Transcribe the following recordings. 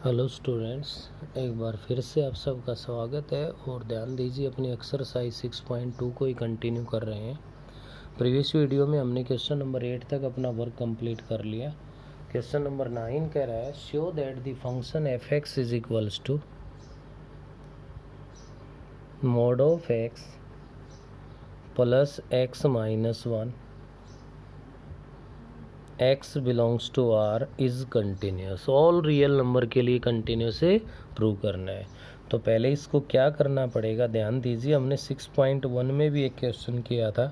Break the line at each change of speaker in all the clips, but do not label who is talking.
Hello students, एक बार फिर से आप सबका स्वागत है और ध्यान दीजिए अपनी एक्सरसाइज 6.2 को ही कंटिन्यू कर रहे हैं। प्रीवियस वीडियो में हमने क्वेश्चन नंबर 8 तक अपना वर्क कंप्लीट कर लिया। क्वेश्चन नंबर 9 कह रहा है show that the function f x is equals to mod of x plus x minus 1 x belongs to R is continuous. All real number के लिए कंटिन्यूस से प्रूव करना है। तो पहले इसको क्या करना पड़ेगा, ध्यान दीजिए। हमने 6.1 में भी एक क्वेश्चन किया था,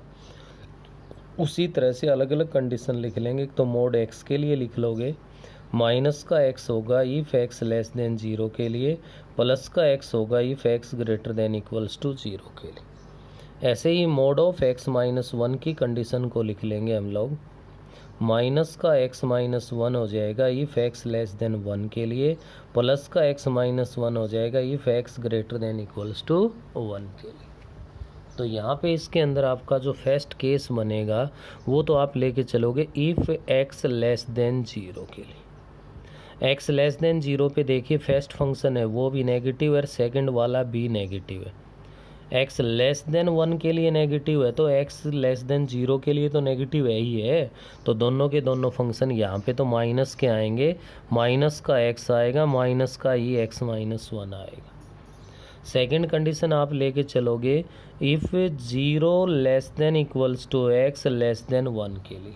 उसी तरह से अलग अलग कंडीशन लिख लेंगे। तो मोड x के लिए लिख लोगे, माइनस का x होगा इफ़ x लेस देन 0 के लिए, प्लस का x होगा if x greater than equals to 0 के लिए। ऐसे ही मोड ऑफ x माइनस 1 की कंडीशन को लिख लेंगे हम लोग। माइनस का x माइनस 1 हो जाएगा इफ़ x लेस देन 1 के लिए, प्लस का x माइनस 1 हो जाएगा if x greater than equals to 1 के लिए। तो यहाँ पे इसके अंदर आपका जो फर्स्ट केस बनेगा वो तो आप लेके चलोगे इफ़ x लेस देन 0 के लिए। x लेस देन 0 पे देखिए फर्स्ट फंक्शन है वो भी नेगेटिव है, सेकंड वाला भी नेगेटिव है। x लेस देन 1 के लिए नेगेटिव है तो x लेस देन 0 के लिए तो नेगेटिव है ही है। तो दोनों के दोनों फंक्शन यहाँ पे तो माइनस के आएंगे, माइनस का x आएगा, माइनस का ही x माइनस 1 आएगा। सेकंड कंडीशन आप लेके चलोगे if 0 less than equals to x less than 1 के लिए।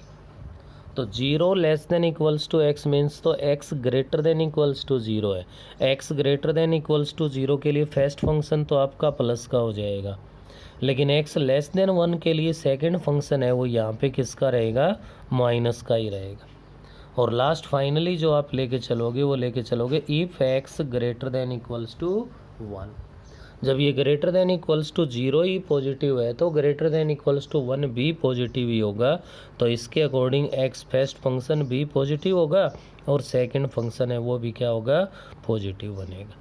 तो 0 less than equals to x means तो x greater than equals to 0 है। x greater than equals to 0 के लिए फर्स्ट फंक्शन तो आपका प्लस का हो जाएगा, लेकिन x लेस देन 1 के लिए सेकंड फंक्शन है वो यहाँ पे किसका रहेगा, माइनस का ही रहेगा। और लास्ट फाइनली जो आप लेके चलोगे वो लेके चलोगे if x greater than equals to 1। जब ये ग्रेटर देन इक्वल्स टू 0 ही पॉजिटिव है तो ग्रेटर देन इक्वल्स टू 1 भी पॉजिटिव ही होगा। तो इसके अकॉर्डिंग x फर्स्ट फंक्शन भी पॉजिटिव होगा और सेकंड फंक्शन है वो भी क्या होगा, पॉजिटिव बनेगा।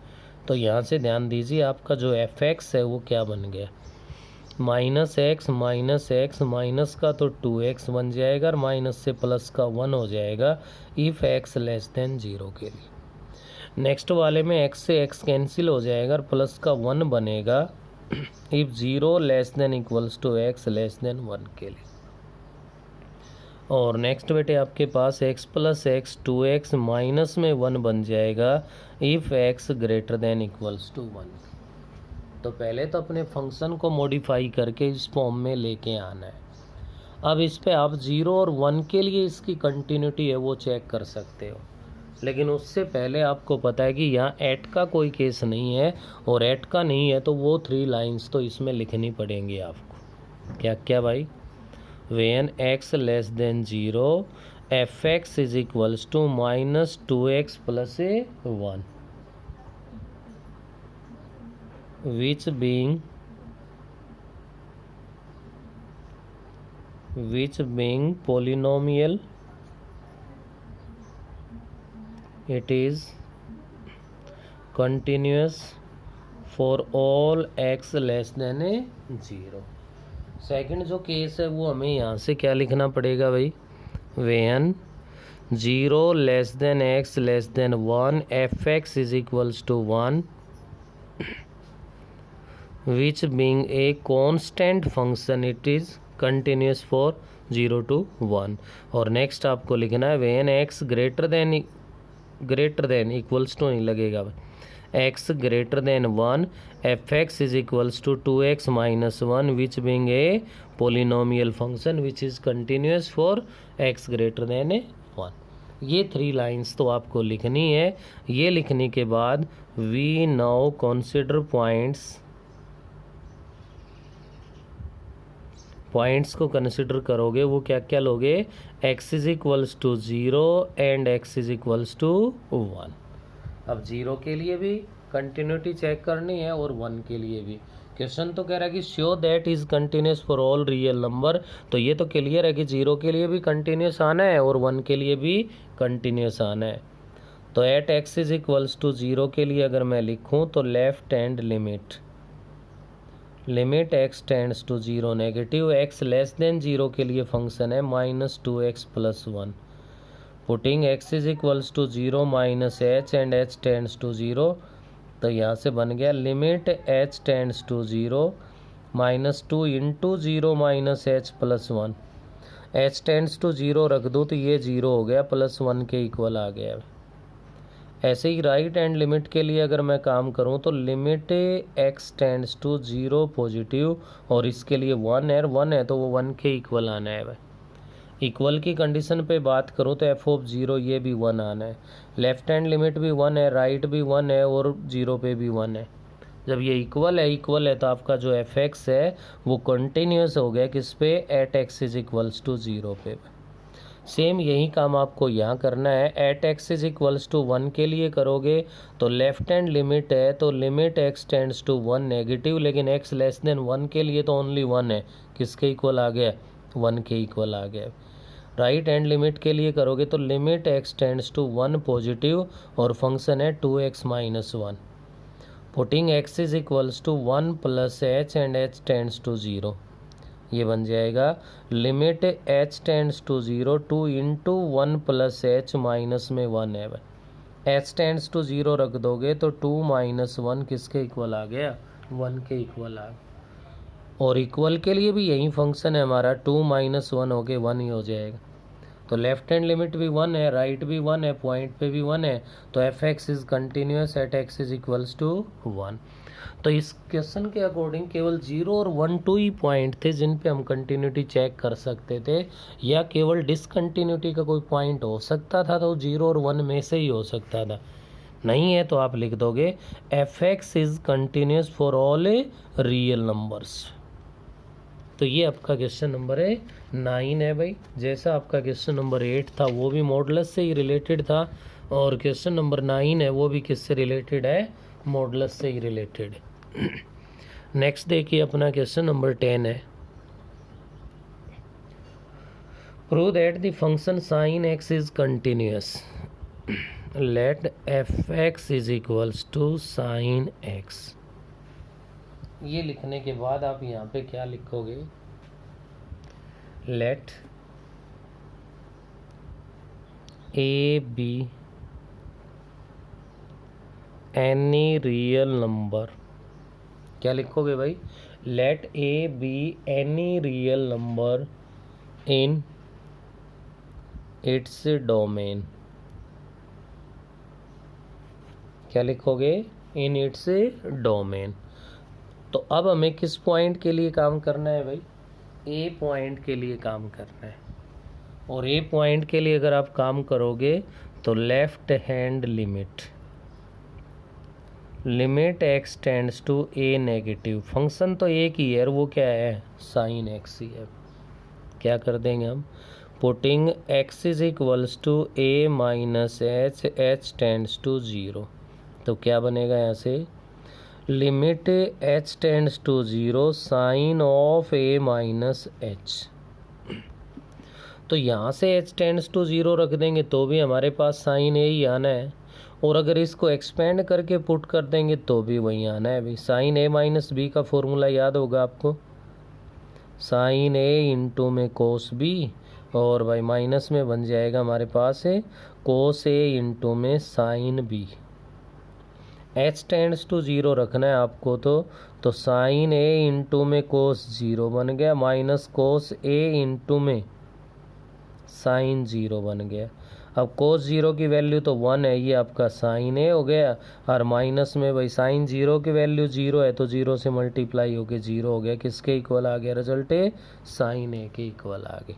तो यहाँ से ध्यान दीजिए आपका जो एफ एक्स है वो क्या बन गया, माइनस एक्स माइनस का तो 2x बन जाएगा और माइनस से प्लस का 1 हो जाएगा इफ़ x लेस देन 0 के लिए। नेक्स्ट वाले में x से x कैंसिल हो जाएगा और प्लस का 1 बनेगा if 0 less than equals to x less than 1 के लिए। और नेक्स्ट बेटे आपके पास x plus x 2x minus में 1 बन जाएगा if x greater than equals to 1। तो पहले तो अपने फंक्शन को मॉडिफाई करके इस फॉर्म में लेके आना है। अब इस पे आप 0 और 1 के लिए इसकी कंटिन्यूटी है वो चेक कर सकते हो, लेकिन उससे पहले आपको पता है कि यहाँ एट का कोई केस नहीं है, और एट का नहीं है तो वो 3 लाइंस तो इसमें लिखनी पड़ेंगी आपको। क्या क्या भाई, when x less than 0 f x is equals to minus 2x plus 1 which being polynomial it is continuous for all x less than 0। Second जो केस है वो हमें यहाँ से क्या लिखना पड़ेगा भाई, when 0 less than x less than 1 f x is equals to 1 which being a constant function it is continuous for 0 to 1। और नेक्स्ट आपको लिखना है when x greater than equals to नहीं लगेगा, x greater than 1 f x is equals to 2x minus 1 which being a polynomial function which is continuous for x greater than 1। ये 3 lines तो आपको लिखनी है। ये लिखने के बाद we now consider पॉइंट्स को कंसिडर करोगे। वो क्या क्या लोगे, x is equals to 0 and x is equals to 1। अब 0 के लिए भी कंटिन्यूटी चेक करनी है और 1 के लिए भी। क्वेश्चन तो कह रहा है कि show that is continuous for all real number, तो ये तो क्लियर है कि 0 के लिए भी कंटिन्यूस आना है और 1 के लिए भी कंटिन्यूस आना है। तो at x is equals to 0 के लिए अगर मैं लिखूं तो left hand limit x tends to 0 negative, x less than 0 के लिए फंक्शन है minus 2x plus 1 putting x is equals to 0 minus h and h tends to 0, तो यहाँ से बन गया limit h tends to 0 -2 into 0 minus h plus 1। h tends to 0 रख दो तो ये 0 हो गया, प्लस 1 के इक्वल आ गया। ऐसे ही राइट हैंड लिमिट के लिए अगर मैं काम करूं तो limit x tends to 0 positive, और इसके लिए 1 है तो वो 1 के इक्वल आना है भाई। इक्वल की कंडीशन पे बात करूं तो f ऑफ 0 ये भी 1 आना है। लेफ्ट हैंड लिमिट भी 1 है, राइट भी 1 है और 0 पे भी 1 है। जब ये इक्वल है तो आपका जो fx है वो कंटिन्यूस हो गया किस पे, at x is equals to 0 पे। सेम यही काम आपको यहाँ करना है। At x is equals to 1 के लिए करोगे तो लेफ्ट हैंड लिमिट है तो limit x tends to 1 negative, लेकिन x लेस देन 1 के लिए तो ओनली 1 है, किसके इक्वल आ गया, 1 के इक्वल आ गया। राइट हैंड लिमिट के लिए करोगे तो limit x tends to 1 positive और फंक्शन है 2x minus 1। Putting x is equals to 1 plus h and h tends to 0, ये बन जाएगा limit h tends to 0 2 into 1 plus h minus में 1 है। h टेंड्स टू 0 रख दोगे तो 2 माइनस 1 किसके इक्वल आ गया, 1 के इक्वल आ गया। और इक्वल के लिए भी यही फंक्शन है हमारा, 2 माइनस 1 हो के 1 ही हो जाएगा। तो लेफ्ट हैंड लिमिट भी 1 है, राइट भी 1 है, पॉइंट पे भी 1 है, तो f x is continuous at x is equals to 1। तो इस क्वेश्चन के अकॉर्डिंग केवल 0 और 1 2 ही पॉइंट थे जिन पे हम कंटिन्यूटी चेक कर सकते थे, या केवल डिसकंटिन्यूटी का कोई पॉइंट हो सकता था तो 0 और 1 में से ही हो सकता था। नहीं है तो आप लिख दोगे F x is continuous for all real numbers. तो ये आपका क्वेश्चन नंबर 9 है भाई। जैसा आपका क्वेश्चन नंबर 8 था वो भी मॉडुलस से ही रिलेटेड था, और क्वेश्चन नंबर 9 है वो भी किससे रिलेटेड है, मॉडुलस से ही रिलेटेड। नेक्स्ट देखिए अपना क्वेश्चन नंबर 10 है, prove that the function sine x is continuous, let f x is equals to sine x. ये लिखने के बाद आप यहाँ पे क्या लिखोगे, let a B any real number, क्या लिखोगे भाई, let a B any real number in its domain, क्या लिखोगे, इन इट्स डोमेन। तो अब हमें किस पॉइंट के लिए काम करना है भाई, ए पॉइंट के लिए काम करना है। और ए पॉइंट के लिए अगर आप काम करोगे तो left hand limit x tends to a negative, function तो एक ही है, वो क्या है, साइन एक्स ही है। क्या कर देंगे हम, putting x is equals to a minus h, h tends to 0, तो क्या बनेगा यहाँ से, limit h tends to 0 sine of a minus h. तो यहाँ से h टेंड्स टू 0 रख देंगे तो भी हमारे पास साइन a ही आना है, और अगर इसको एक्सपेंड करके पुट कर देंगे तो भी वही आना है भाई। साइन a माइनस बी का फॉर्मूला याद होगा आपको, साइन a इंटू में कोस b, और भाई माइनस में बन जाएगा हमारे पास है कोस a इंटू में sine b। h tends to 0 रखना है आपको तो साइन a इंटू में कोस 0 बन गया, माइनस कोस a इंटू में साइन 0 बन गया। अब कोस 0 की वैल्यू तो 1 है, ये आपका साइन a हो गया, और माइनस में भाई साइन 0 की वैल्यू 0 है तो 0 से मल्टीप्लाई होके 0 हो गया, किसके इक्वल आ गया, रिजल्ट है साइन a के इक्वल आ गए।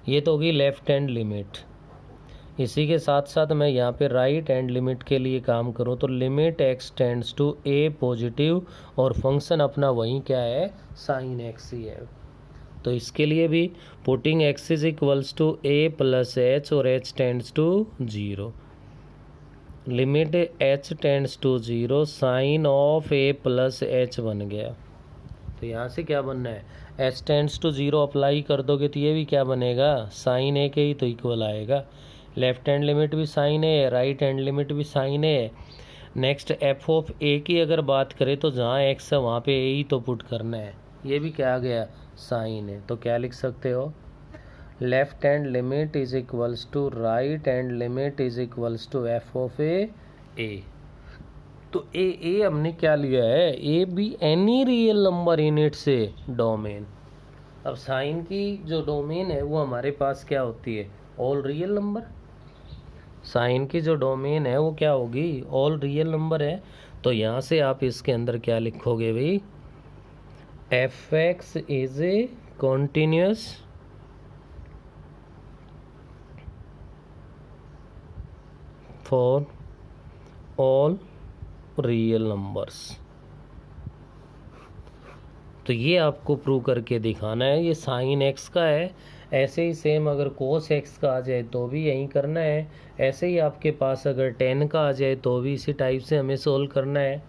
ये तो होगी लेफ्ट हैंड लिमिट। इसी के साथ साथ मैं यहाँ पे राइट हैंड लिमिट के लिए काम करूँ तो limit x tends to a positive, और फंक्शन अपना वही क्या है, साइन x ही है। तो इसके लिए भी putting x is equals to a plus h और h tends to 0, limit h tends to 0 sine of a plus h बन गया। तो यहाँ से क्या बनना है, h टेंड्स टू 0 अप्लाई कर दोगे तो ये भी क्या बनेगा, साइन a के ही तो इक्वल आएगा। लेफ्ट हैंड लिमिट भी साइन है, राइट हैंड लिमिट भी साइन है। नेक्स्ट एफ ऑफ ए की अगर बात करें तो जहाँ एक्स है वहाँ पे ए ही तो पुट करना है, ये भी क्या आ गया, साइन है। तो क्या लिख सकते हो, left hand limit is equals to right hand limit is equals to f of a. तो ए हमने क्या लिया है, a B any real number in its domain. अब साइन की जो डोमेन है वो हमारे पास क्या होती है, ऑल रियल नंबर। साइन की जो डोमेन है वो क्या होगी, ऑल रियल नंबर है। तो यहाँ से आप इसके अंदर क्या लिखोगे भाई, F x is a continuous for all real numbers. तो ये आपको प्रूव करके दिखाना है। ये साइन एक्स का है, ऐसे ही सेम अगर कोस एक्स का आ जाए तो भी यही करना है। ऐसे ही आपके पास अगर टेन का आ जाए तो भी इसी टाइप से हमें सोल्व करना है।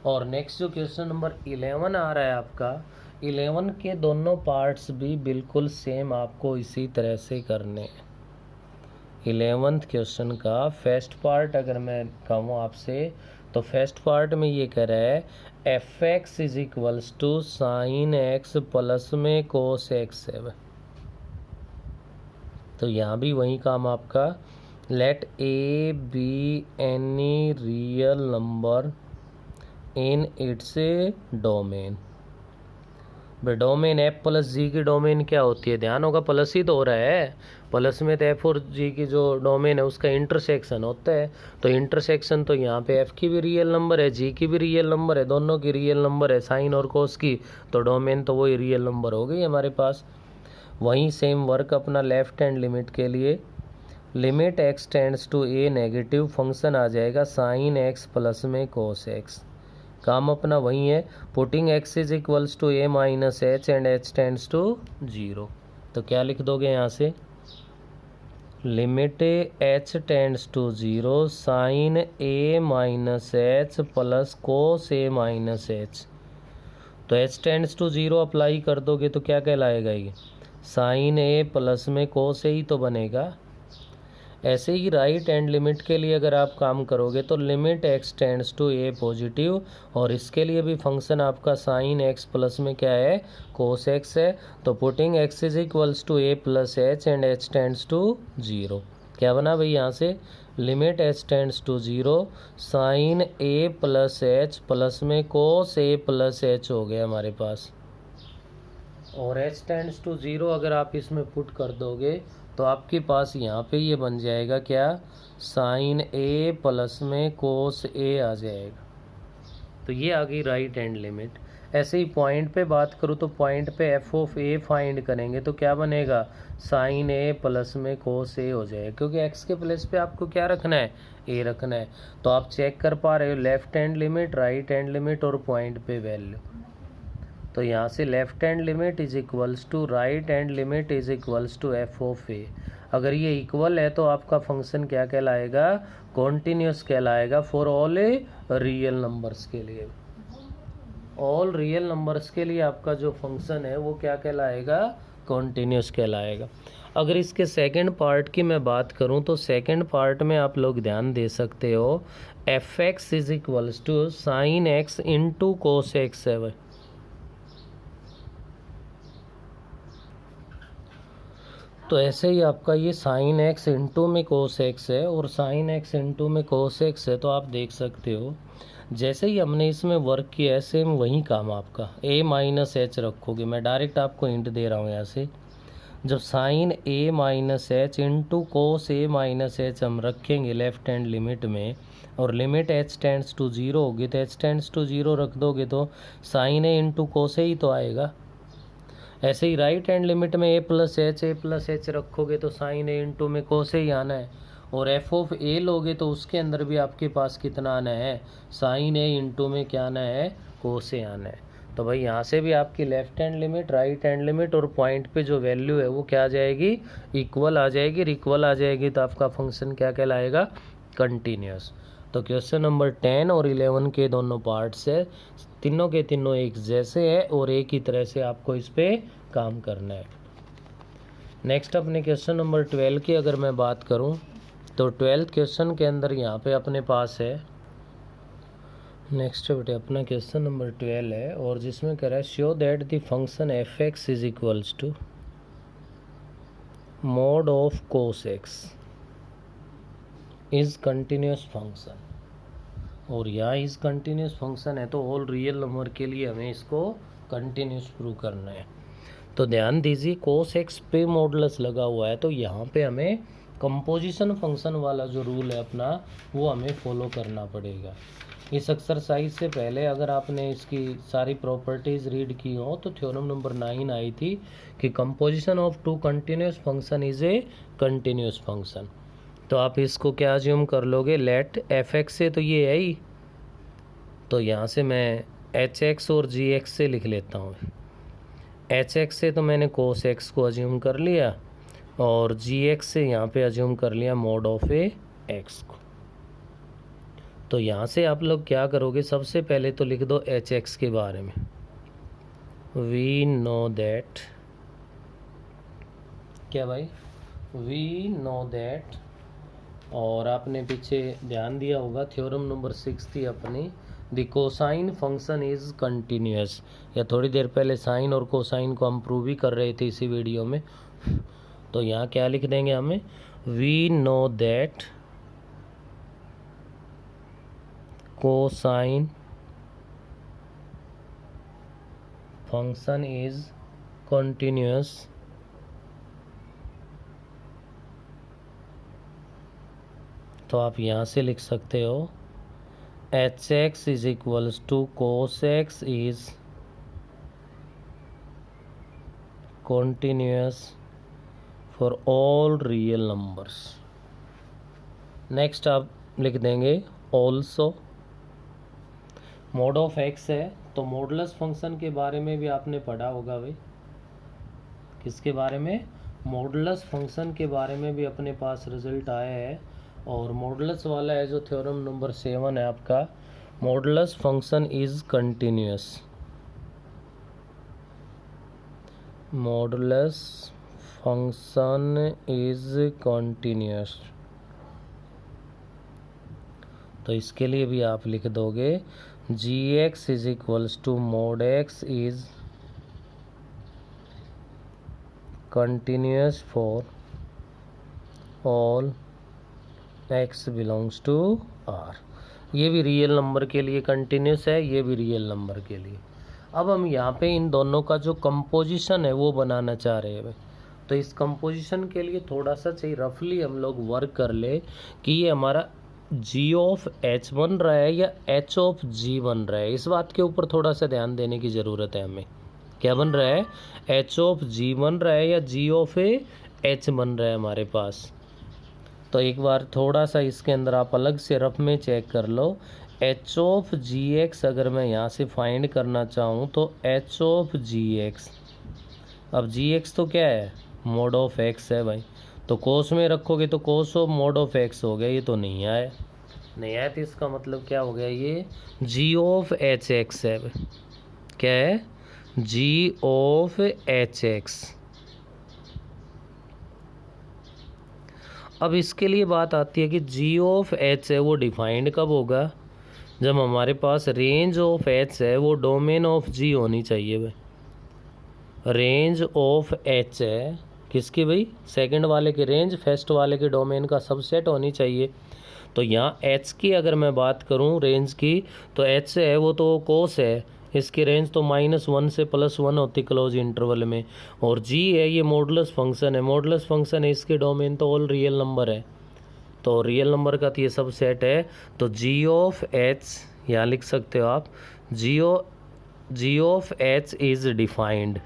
और नेक्स्ट जो क्वेश्चन नंबर 11 आ रहा है आपका, 11 के दोनों पार्ट्स भी बिल्कुल सेम आपको इसी तरह से करने हैं। 11th क्वेश्चन का फर्स्ट पार्ट अगर मैं कहूँ आपसे, तो फर्स्ट पार्ट में ये कह रहा है f x is equals to sine x plus में कोस एक्स है। तो यहाँ भी वही काम आपका, let a B any real number in its domain. Domain f plus g की डोमेन क्या होती है, ध्यान होगा प्लस ही तो हो रहा है, प्लस में तो एफ और जी की जो डोमेन है उसका इंटरसेक्शन होता है। तो इंटरसेक्शन तो यहाँ पे एफ की भी रियल नंबर है, जी की भी रियल नंबर है, दोनों की रियल नंबर है साइन और कोस की, तो डोमेन तो वही रियल नंबर हो गई हमारे पास। वहीं सेम वर्क अपना लेफ्ट हैंड लिमिट के लिए, limit x tends to a negative function आ जाएगा साइन एक्स प्लस में कोस एक्स। काम अपना वही है, putting x is equals to a minus h and h tends to 0। तो क्या लिख दोगे यहाँ से, limit h tends to 0 sine a minus h plus cos a minus h. तो एच टेंड्स टू 0 अप्लाई कर दोगे तो क्या कहलाएगा ये, साइन ए प्लस में कोस ए ही तो बनेगा। ऐसे ही राइट हैंड लिमिट के लिए अगर आप काम करोगे तो limit x tends to a positive, और इसके लिए भी फंक्शन आपका साइन एक्स प्लस में क्या है, कोस एक्स है। तो putting x is equals to a plus h and h tends to 0। क्या बना भाई यहाँ से, limit h tends to 0 sine a plus h plus में कोस ए प्लस एच हो गया हमारे पास। और एच टेंड्स टू 0 अगर आप इसमें पुट कर दोगे तो आपके पास यहाँ पे ये बन जाएगा क्या, साइन ए प्लस में कोस ए आ जाएगा। तो ये आ गई राइट हैंड लिमिट। ऐसे ही पॉइंट पे बात करूँ तो पॉइंट पे एफ ऑफ ए फाइंड करेंगे तो क्या बनेगा, साइन ए प्लस में कोस ए हो जाएगा, क्योंकि एक्स के प्लेस पे आपको क्या रखना है, ए रखना है। तो आप चेक कर पा रहे हो left hand limit, right hand limit और पॉइंट पे वैल्यू। तो यहाँ से left hand limit is equals to right hand limit is equals to f of a. अगर ये इक्वल है तो आपका फंक्शन क्या कहलाएगा, कॉन्टिन्यूस कहलाएगा फॉर ऑल रियल नंबर्स के लिए। ऑल रियल नंबर्स के लिए आपका जो फंक्शन है वो क्या कहलाएगा, कॉन्टिन्यूस कहलाएगा। अगर इसके सेकंड पार्ट की मैं बात करूं तो सेकंड पार्ट में आप लोग ध्यान दे सकते हो, f x is equals to sine x into cos x है। तो ऐसे ही आपका ये साइन एक्स इंटू में कोस एक्स है और साइन एक्स इंटू में कोस एक्स है। तो आप देख सकते हो जैसे ही हमने इसमें वर्क किया है सेम वही काम आपका, ए माइनस एच रखोगे। मैं डायरेक्ट आपको हिंट दे रहा हूँ यहाँ से, जब sign a minus H into cos a minus H हम रखेंगे लेफ्ट हैंड लिमिट में, और लिमिट एच टेंड्स टू 0 होगी, तो एच टेंड्स टू 0 रख दोगे तो साइन ए इंटू कोस ए ही तो आएगा। ऐसे ही राइट हैंड लिमिट में ए प्लस एच रखोगे तो साइन ए इंटू में कोस ही आना है, और एफ ऑफ ए लोगे तो उसके अंदर भी आपके पास कितना आना है, साइन ए इंटू में क्या आना है, कोस ए आना है। तो भाई यहाँ से भी आपकी left hand limit, right hand limit और पॉइंट पे जो वैल्यू है वो क्या आ जाएगी, इक्वल आ जाएगी। इक्वल आ जाएगी तो आपका फंक्शन क्या कहलाएगा, कंटिन्यूस। तो क्वेश्चन नंबर 10 और 11 के दोनों पार्ट्स है, तीनों के तीनों एक जैसे है और एक ही तरह से आपको इस पे काम करना है। नेक्स्ट अपने क्वेश्चन नंबर 12 की अगर मैं बात करूं तो 12th क्वेश्चन के अंदर यहाँ पे अपने पास है, नेक्स्ट बेटे अपना क्वेश्चन नंबर 12 है और जिसमें कह रहा है show that the function f x is equals to, mod of cos x is continuous function, और यहाँ इज कंटिन्यूस फंक्शन है तो ऑल रियल नंबर के लिए हमें इसको कंटिन्यूस प्रूव करना है। तो ध्यान दीजिए कोस एक्स पे मॉडुलस लगा हुआ है, तो यहाँ पे हमें कंपोजिशन फंक्शन वाला जो रूल है अपना वो हमें फॉलो करना पड़ेगा। इस एक्सरसाइज से पहले अगर आपने इसकी सारी प्रॉपर्टीज़ रीड की हो तो थ्योरम नंबर 9 आई थी कि composition of two continuous function is a continuous function. तो आप इसको क्या अज्यूम कर लोगे, लेट एफ एक्स से तो ये है ही, तो यहाँ से मैं एच एक्स और जी एक्स से लिख लेता हूँ। एच एक्स से तो मैंने कोस एक्स को अज्यूम कर लिया और जी एक्स से यहाँ पे अज्यूम कर लिया मोड ऑफ ए एक्स को। तो यहाँ से आप लोग क्या करोगे, सबसे पहले तो लिख दो एच एक्स के बारे में। वी नो दैट, क्या भाई, वी नो दैट, और आपने पीछे ध्यान दिया होगा थ्योरम नंबर 6 थी अपनी, the cosine function is continuous, या थोड़ी देर पहले साइन और कोसाइन को हम प्रूव ही कर रहे थे इसी वीडियो में। तो यहाँ क्या लिख देंगे हमें, we know that cosine function is continuous तो आप यहाँ से लिख सकते हो h x is equals to cos x is continuous for all real numbers। Next आप लिख देंगे also, मोड ऑफ एक्स है तो मॉडुलस फंक्शन के बारे में भी आपने पढ़ा होगा भाई। किसके बारे में, मॉडुलस फंक्शन के बारे में भी अपने पास रिजल्ट आया है, और मॉडुलस वाला है जो थ्योरम नंबर 7 है आपका, modulus function is continuous, modulus function is continuous. तो इसके लिए भी आप लिख दोगे g x is equals to mod x is continuous for all x belongs to R. ये भी रियल नंबर के लिए कंटिन्यूस है, ये भी रियल नंबर के लिए। अब हम यहाँ पे इन दोनों का जो कंपोजिशन है वो बनाना चाह रहे हैं। तो इस कंपोजिशन के लिए थोड़ा सा चाहिए, रफली हम लोग वर्क कर ले कि ये हमारा जी ऑफ एच बन रहा है या एच ऑफ जी बन रहा है। इस बात के ऊपर थोड़ा सा ध्यान देने की ज़रूरत है हमें। क्या बन रहा है, एच ऑफ जी बन रहा है या जी ऑफ ए एच बन रहा है हमारे पास। तो एक बार थोड़ा सा इसके अंदर आप अलग से रफ में चेक कर लो। एच ऑफ जी एक्स अगर मैं यहाँ से फाइंड करना चाहूँ तो एच ऑफ जी एक्स, अब जी एक्स तो क्या है, मोड ऑफ एक्स है भाई, तो कोस में रखोगे तो cos of mode of x हो गया। ये तो नहीं आया, नहीं आया तो इसका मतलब क्या हो गया, ये जी ऑफ एच एक्स है भाई। क्या है, जी ऑफ एच एक्स। अब इसके लिए बात आती है कि जी ऑफ एच है वो डिफाइंड कब होगा, जब हमारे पास रेंज ऑफ एच है वो डोमेन ऑफ जी होनी चाहिए भाई। रेंज ऑफ एच है किसकी भाई, सेकंड वाले की रेंज, फर्स्ट वाले के डोमेन का सबसेट होनी चाहिए। तो यहाँ एच की अगर मैं बात करूँ रेंज की, तो एच है वो तो कोस है, इसकी रेंज तो -1 से +1 होती क्लोज इंटरवल में, और जी है ये मॉडुलस फंक्शन है, मॉडुलस फंक्शन है, इसके डोमेन तो ऑल रियल नंबर है, तो रियल नंबर का तो ये सब सेट है। तो जी ऑफ एच यहाँ लिख सकते हो आप, g of h is defined.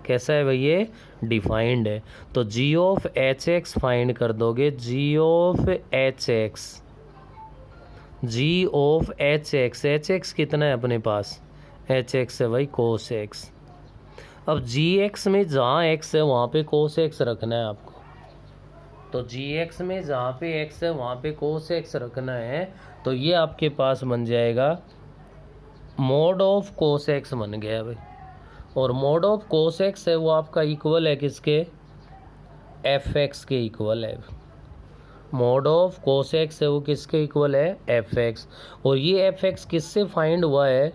कैसा है भाई, ये डिफाइंड है। तो g of h x find कर दोगे, g of h x, g of h x कितना है अपने पास, एच एक्स है भाई कोस एक्स। अब जी एक्स में जहाँ एक्स है वहाँ पे कोस एक्स रखना है आपको, तो जी एक्स में जहाँ पे एक्स है वहाँ पे कोस एक्स रखना है। तो ये आपके पास बन जाएगा मोड ऑफ कोस एक्स बन गया भाई, और मोड ऑफ कोस एक्स है वो आपका इक्वल है किसके, एफ एक्स के इक्वल है। मोड ऑफ कोस एक्स है वो किसके इक्वल है, एफ एक्स। और ये एफ एक्स किससे फाइंड हुआ है,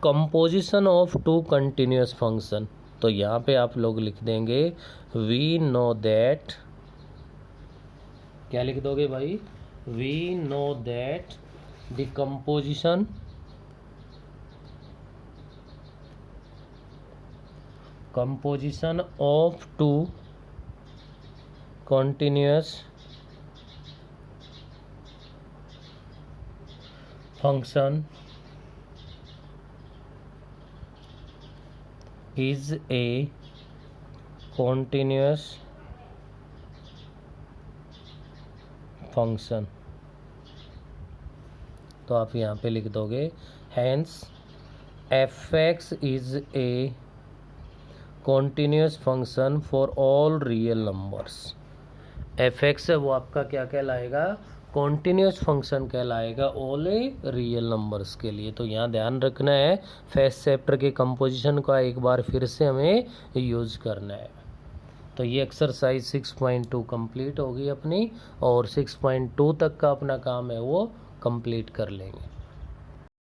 composition of two continuous function. तो यहाँ पे आप लोग लिख देंगे वी नो दैट, क्या लिख दोगे भाई, we know that decomposition of two continuous function is a continuous function। तो आप यहाँ पे लिख दोगे hence f(x) is a continuous function for all real numbers। f(x) है वो आपका क्या कहलाएगा, कॉन्टीन्यूस फंक्शन कहलाएगा ऑल रियल नंबर्स के लिए। तो यहाँ ध्यान रखना है, फर्स्ट चैप्टर के कंपोजिशन का एक बार फिर से हमें यूज करना है। तो ये एक्सरसाइज 6.2 कंप्लीट होगी अपनी, और 6.2 तक का अपना काम है वो कंप्लीट कर लेंगे।